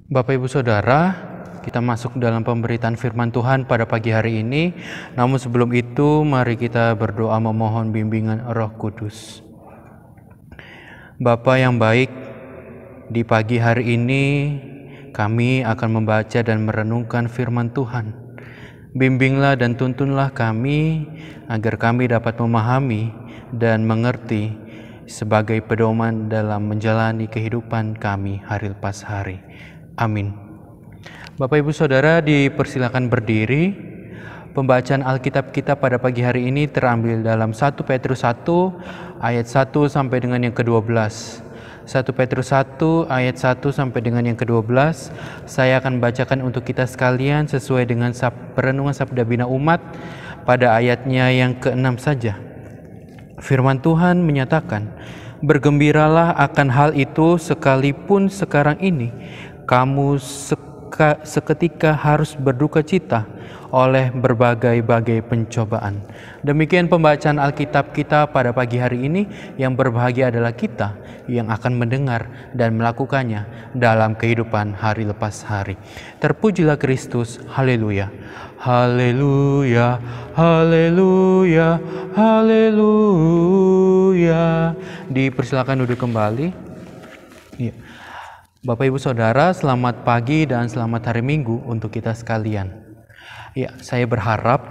Bapak Ibu Saudara, kita masuk dalam pemberitaan firman Tuhan pada pagi hari ini. Namun sebelum itu, mari kita berdoa memohon bimbingan Roh Kudus. Bapa yang baik, di pagi hari ini kami akan membaca dan merenungkan firman Tuhan. Bimbinglah dan tuntunlah kami agar kami dapat memahami dan mengerti sebagai pedoman dalam menjalani kehidupan kami hari lepas hari. Amin. Bapak Ibu Saudara, dipersilakan berdiri. Pembacaan Alkitab kita pada pagi hari ini terambil dalam 1 Petrus 1 ayat 1 sampai dengan yang ke-12. 1 Petrus 1 ayat 1 sampai dengan yang ke-12. Saya akan bacakan untuk kita sekalian sesuai dengan perenungan Sabda Bina Umat pada ayatnya yang ke-6 saja. Firman Tuhan menyatakan, "Bergembiralah akan hal itu sekalipun sekarang ini kamu seketika harus berduka cita oleh berbagai-bagai pencobaan." Demikian pembacaan Alkitab kita pada pagi hari ini. Yang berbahagia adalah kita yang akan mendengar dan melakukannya dalam kehidupan hari lepas hari. Terpujilah Kristus. Haleluya. Haleluya. Haleluya. Haleluya. Dipersilakan duduk kembali. Ya. Bapak Ibu Saudara, selamat pagi dan selamat hari Minggu untuk kita sekalian. Ya, saya berharap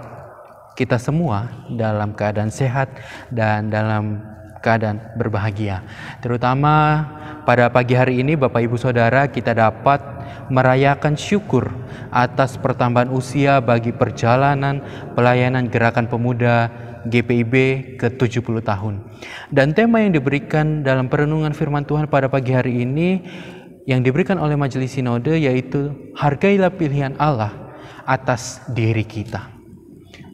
kita semua dalam keadaan sehat dan dalam keadaan berbahagia. Terutama pada pagi hari ini Bapak Ibu Saudara, kita dapat merayakan syukur atas pertambahan usia bagi perjalanan pelayanan Gerakan Pemuda GPIB ke-70 tahun. Dan tema yang diberikan dalam perenungan firman Tuhan pada pagi hari ini yang diberikan oleh Majelis Sinode yaitu hargailah pilihan Allah atas diri kita.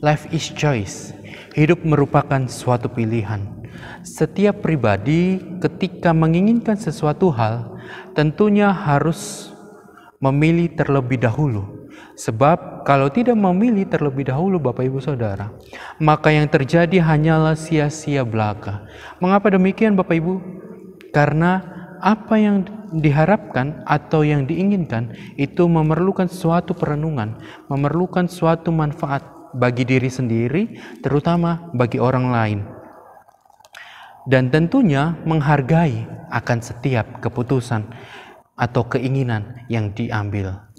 Life is choice. Hidup merupakan suatu pilihan. Setiap pribadi ketika menginginkan sesuatu hal tentunya harus memilih terlebih dahulu. Sebab kalau tidak memilih terlebih dahulu Bapak Ibu Saudara, maka yang terjadi hanyalah sia-sia belaka. Mengapa demikian Bapak Ibu? Karena apa yang diharapkan atau yang diinginkan itu memerlukan suatu perenungan, memerlukan suatu manfaat bagi diri sendiri, terutama bagi orang lain. Dan tentunya menghargai akan setiap keputusan atau keinginan yang diambil.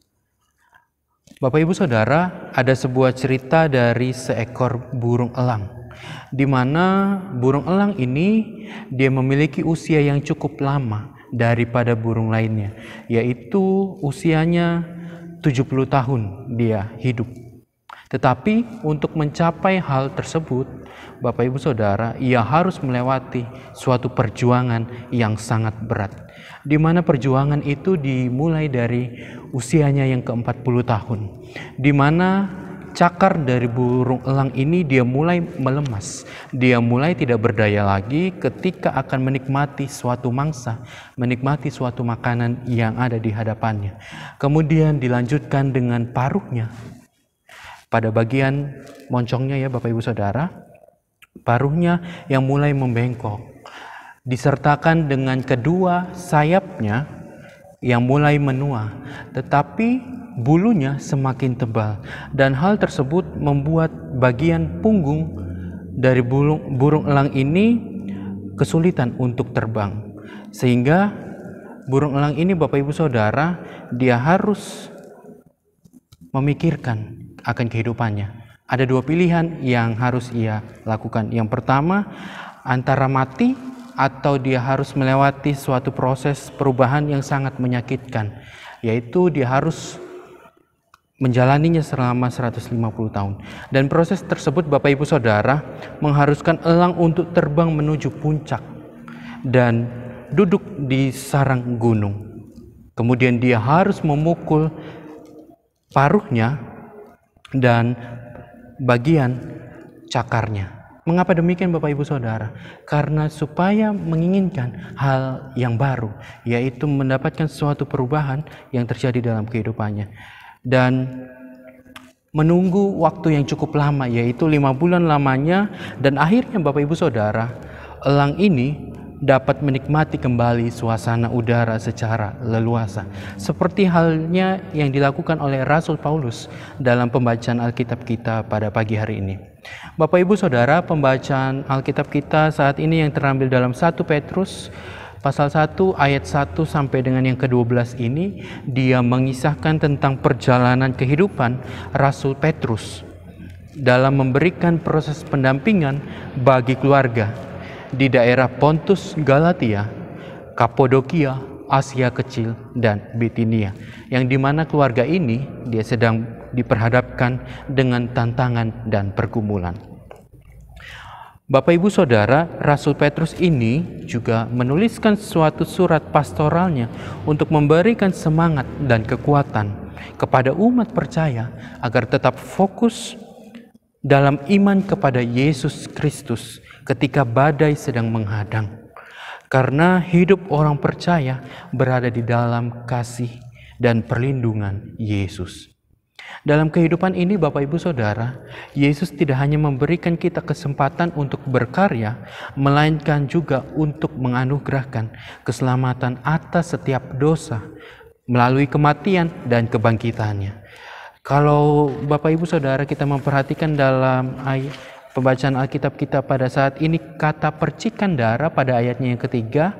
Bapak Ibu Saudara, ada sebuah cerita dari seekor burung elang, di mana burung elang ini dia memiliki usia yang cukup lama daripada burung lainnya, yaitu usianya 70 tahun dia hidup. Tetapi untuk mencapai hal tersebut, Bapak Ibu Saudara, ia harus melewati suatu perjuangan yang sangat berat, di mana perjuangan itu dimulai dari usianya yang ke-40 tahun, di mana cakar dari burung elang ini dia mulai melemas. Dia mulai tidak berdaya lagi ketika akan menikmati suatu mangsa, menikmati suatu makanan yang ada di hadapannya. Kemudian dilanjutkan dengan paruhnya. Pada bagian moncongnya ya Bapak Ibu Saudara, paruhnya yang mulai membengkok. Disertakan dengan kedua sayapnya yang mulai menua, tetapi bulunya semakin tebal, dan hal tersebut membuat bagian punggung dari burung elang ini kesulitan untuk terbang, sehingga burung elang ini Bapak Ibu Saudara, dia harus memikirkan akan kehidupannya. Ada dua pilihan yang harus ia lakukan. Yang pertama, antara mati atau dia harus melewati suatu proses perubahan yang sangat menyakitkan, yaitu dia harus menjalaninya selama 150 tahun. Dan proses tersebut Bapak Ibu Saudara mengharuskan elang untuk terbang menuju puncak dan duduk di sarang gunung. Kemudian dia harus memukul paruhnya dan bagian cakarnya. Mengapa demikian Bapak Ibu Saudara? Karena supaya menginginkan hal yang baru, yaitu mendapatkan suatu perubahan yang terjadi dalam kehidupannya. Dan menunggu waktu yang cukup lama, yaitu 5 bulan lamanya, dan akhirnya Bapak Ibu Saudara, elang ini dapat menikmati kembali suasana udara secara leluasa. Seperti halnya yang dilakukan oleh Rasul Paulus dalam pembacaan Alkitab kita pada pagi hari ini. Bapak Ibu Saudara, pembacaan Alkitab kita saat ini yang terambil dalam 1 Petrus pasal 1 ayat 1 sampai dengan yang ke-12 ini, dia mengisahkan tentang perjalanan kehidupan Rasul Petrus dalam memberikan proses pendampingan bagi keluarga di daerah Pontus, Galatia, Kapadokia, Asia Kecil, dan Bitinia, yang dimana keluarga ini dia sedang diperhadapkan dengan tantangan dan pergumulan. Bapak Ibu Saudara, Rasul Petrus ini juga menuliskan suatu surat pastoralnya untuk memberikan semangat dan kekuatan kepada umat percaya agar tetap fokus dalam iman kepada Yesus Kristus ketika badai sedang menghadang. Karena hidup orang percaya berada di dalam kasih dan perlindungan Yesus. Dalam kehidupan ini Bapak Ibu Saudara, Yesus tidak hanya memberikan kita kesempatan untuk berkarya, melainkan juga untuk menganugerahkan keselamatan atas setiap dosa melalui kematian dan kebangkitannya. Kalau Bapak Ibu Saudara kita memperhatikan dalam ayat pembacaan Alkitab kita pada saat ini, kata percikan darah pada ayatnya yang ketiga,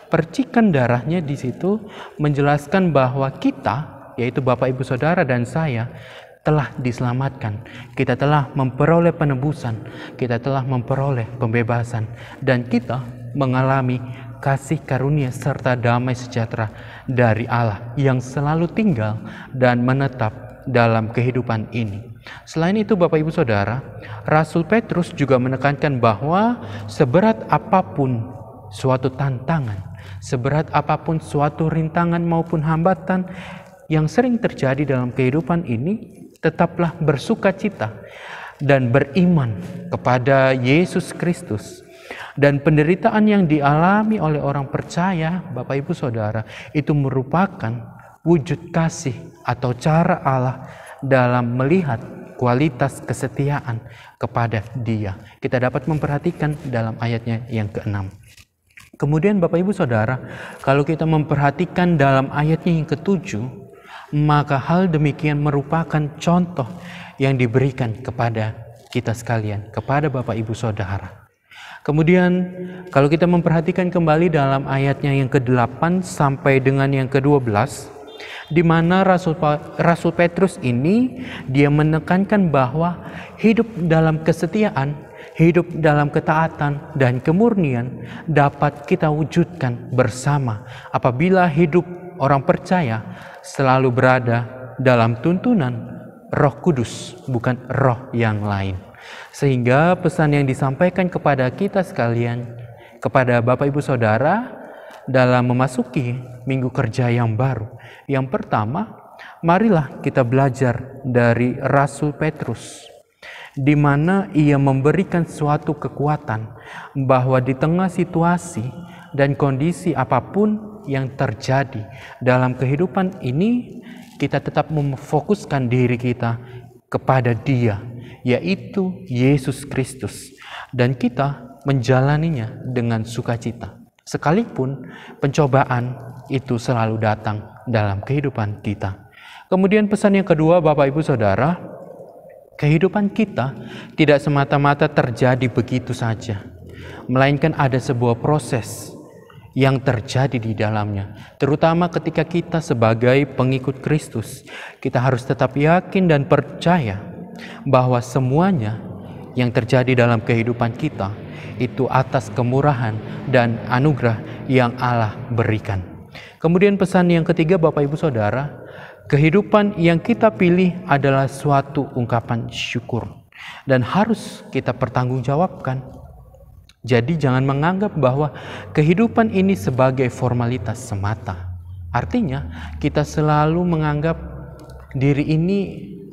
percikan darahnya di situ menjelaskan bahwa kita, yaitu Bapak Ibu Saudara dan saya, telah diselamatkan. Kita telah memperoleh penebusan, kita telah memperoleh pembebasan, dan kita mengalami kasih karunia serta damai sejahtera dari Allah yang selalu tinggal dan menetap dalam kehidupan ini. Selain itu Bapak Ibu Saudara, Rasul Petrus juga menekankan bahwa seberat apapun suatu tantangan, seberat apapun suatu rintangan maupun hambatan yang sering terjadi dalam kehidupan ini, tetaplah bersukacita dan beriman kepada Yesus Kristus. Dan penderitaan yang dialami oleh orang percaya, Bapak Ibu Saudara, itu merupakan wujud kasih atau cara Allah dalam melihat kualitas kesetiaan kepada Dia. Kita dapat memperhatikan dalam ayatnya yang ke-6. Kemudian Bapak Ibu Saudara, kalau kita memperhatikan dalam ayatnya yang ke-7, maka hal demikian merupakan contoh yang diberikan kepada kita sekalian, kepada Bapak Ibu Saudara. Kemudian kalau kita memperhatikan kembali dalam ayatnya yang ke-8 sampai dengan yang ke-12, di mana Rasul Petrus ini dia menekankan bahwa hidup dalam kesetiaan, hidup dalam ketaatan dan kemurnian dapat kita wujudkan bersama apabila hidup orang percaya selalu berada dalam tuntunan Roh Kudus, bukan roh yang lain. Sehingga pesan yang disampaikan kepada kita sekalian, kepada Bapak Ibu Saudara dalam memasuki minggu kerja yang baru. Yang pertama, marilah kita belajar dari Rasul Petrus, di mana ia memberikan suatu kekuatan bahwa di tengah situasi dan kondisi apapun yang terjadi dalam kehidupan ini, kita tetap memfokuskan diri kita kepada Dia, yaitu Yesus Kristus, dan kita menjalaninya dengan sukacita. Sekalipun pencobaan itu selalu datang dalam kehidupan kita. Kemudian pesan yang kedua Bapak Ibu Saudara, kehidupan kita tidak semata-mata terjadi begitu saja, melainkan ada sebuah proses yang terjadi di dalamnya. Terutama ketika kita sebagai pengikut Kristus, kita harus tetap yakin dan percaya bahwa semuanya yang terjadi dalam kehidupan kita itu atas kemurahan dan anugerah yang Allah berikan. Kemudian pesan yang ketiga Bapak Ibu Saudara, kehidupan yang kita pilih adalah suatu ungkapan syukur dan harus kita pertanggungjawabkan. Jadi jangan menganggap bahwa kehidupan ini sebagai formalitas semata. Artinya kita selalu menganggap diri ini,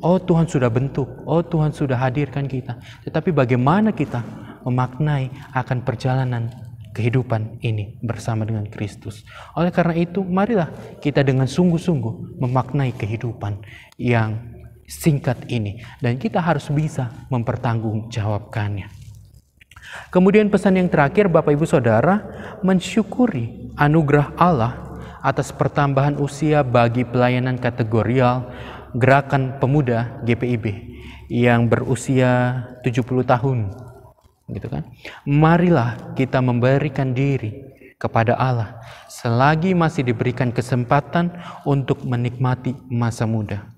oh Tuhan sudah bentuk, oh Tuhan sudah hadirkan kita. Tetapi bagaimana kita memaknai akan perjalanan kehidupan ini bersama dengan Kristus. Oleh karena itu, marilah kita dengan sungguh-sungguh memaknai kehidupan yang singkat ini. Dan kita harus bisa mempertanggungjawabkannya. Kemudian pesan yang terakhir, Bapak Ibu Saudara, mensyukuri anugerah Allah atas pertambahan usia bagi pelayanan kategorial Gerakan Pemuda GPIB yang berusia 70 tahun. Gitu kan? Marilah kita memberikan diri kepada Allah selagi masih diberikan kesempatan untuk menikmati masa muda.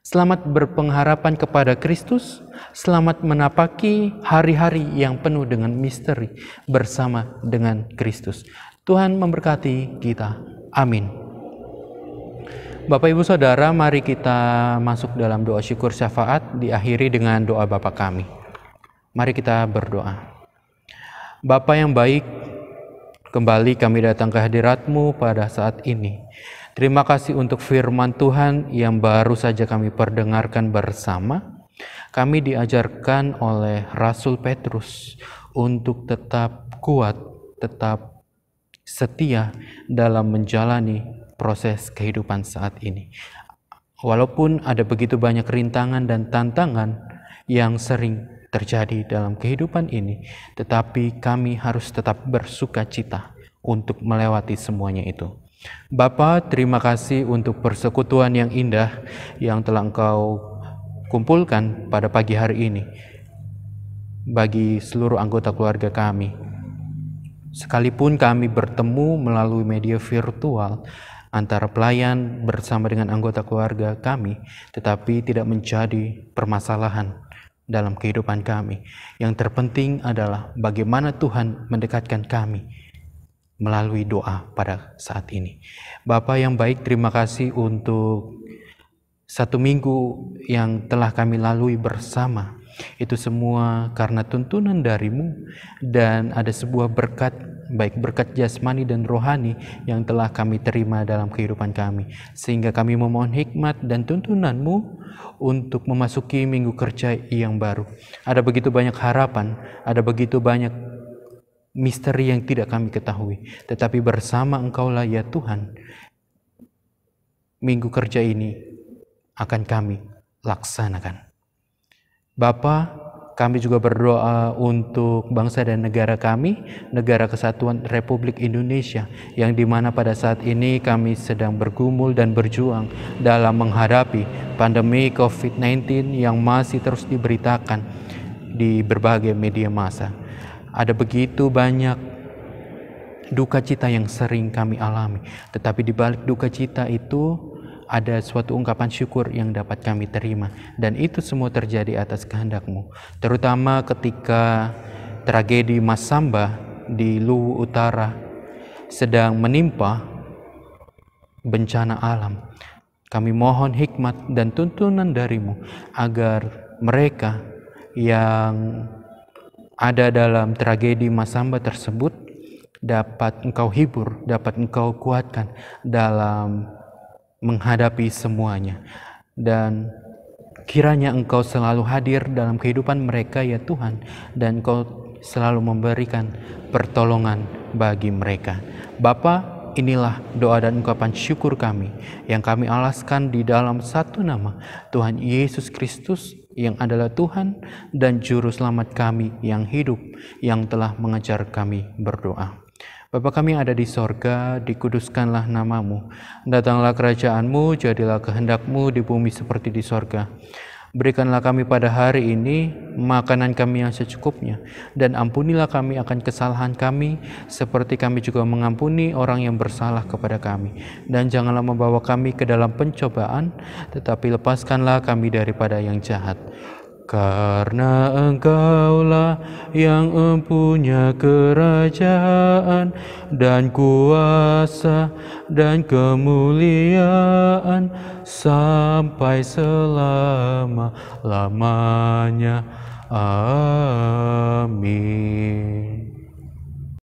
Selamat berpengharapan kepada Kristus, selamat menapaki hari-hari yang penuh dengan misteri bersama dengan Kristus. Tuhan memberkati kita. Amin. Bapak Ibu Saudara, mari kita masuk dalam doa syukur syafaat, diakhiri dengan doa Bapa kami. Mari kita berdoa. Bapa yang baik, kembali kami datang ke hadirat-Mu pada saat ini. Terima kasih untuk firman Tuhan yang baru saja kami perdengarkan bersama. Kami diajarkan oleh Rasul Petrus untuk tetap kuat, tetap setia dalam menjalani proses kehidupan saat ini. Walaupun ada begitu banyak rintangan dan tantangan yang sering terjadi dalam kehidupan ini, tetapi kami harus tetap bersuka cita untuk melewati semuanya itu. Bapa, terima kasih untuk persekutuan yang indah yang telah Engkau kumpulkan pada pagi hari ini bagi seluruh anggota keluarga kami. Sekalipun kami bertemu melalui media virtual antara pelayan bersama dengan anggota keluarga kami, tetapi tidak menjadi permasalahan dalam kehidupan kami. Yang terpenting adalah bagaimana Tuhan mendekatkan kami melalui doa pada saat ini. Bapa yang baik, terima kasih untuk 1 minggu yang telah kami lalui bersama. Itu semua karena tuntunan dari-Mu, dan ada sebuah berkat, baik berkat jasmani dan rohani yang telah kami terima dalam kehidupan kami. Sehingga kami memohon hikmat dan tuntunan-Mu untuk memasuki minggu kerja yang baru. Ada begitu banyak harapan, ada begitu banyak misteri yang tidak kami ketahui. Tetapi bersama Engkau-lah ya Tuhan, minggu kerja ini akan kami laksanakan. Bapa, kami juga berdoa untuk bangsa dan negara kami, Negara Kesatuan Republik Indonesia, yang dimana pada saat ini kami sedang bergumul dan berjuang dalam menghadapi pandemi COVID-19 yang masih terus diberitakan di berbagai media massa. Ada begitu banyak duka cita yang sering kami alami, tetapi di balik duka cita itu ada suatu ungkapan syukur yang dapat kami terima, dan itu semua terjadi atas kehendak-Mu. Terutama ketika tragedi Masamba di Luwu Utara sedang menimpa bencana alam. Kami mohon hikmat dan tuntunan dari-Mu agar mereka yang ada dalam tragedi Masamba tersebut dapat Engkau hibur, dapat Engkau kuatkan dalam menghadapi semuanya, dan kiranya Engkau selalu hadir dalam kehidupan mereka ya Tuhan, dan Engkau selalu memberikan pertolongan bagi mereka. Bapa, inilah doa dan ungkapan syukur kami yang kami alaskan di dalam satu nama, Tuhan Yesus Kristus, yang adalah Tuhan dan Juru Selamat kami yang hidup, yang telah mengajar kami berdoa. Bapa kami yang ada di sorga, dikuduskanlah nama-Mu. Datanglah kerajaan-Mu, jadilah kehendak-Mu di bumi seperti di sorga. Berikanlah kami pada hari ini makanan kami yang secukupnya, dan ampunilah kami akan kesalahan kami, seperti kami juga mengampuni orang yang bersalah kepada kami. Dan janganlah membawa kami ke dalam pencobaan, tetapi lepaskanlah kami daripada yang jahat. Karena Engkaulah yang mempunyai kerajaan dan kuasa dan kemuliaan sampai selama-lamanya. Amin.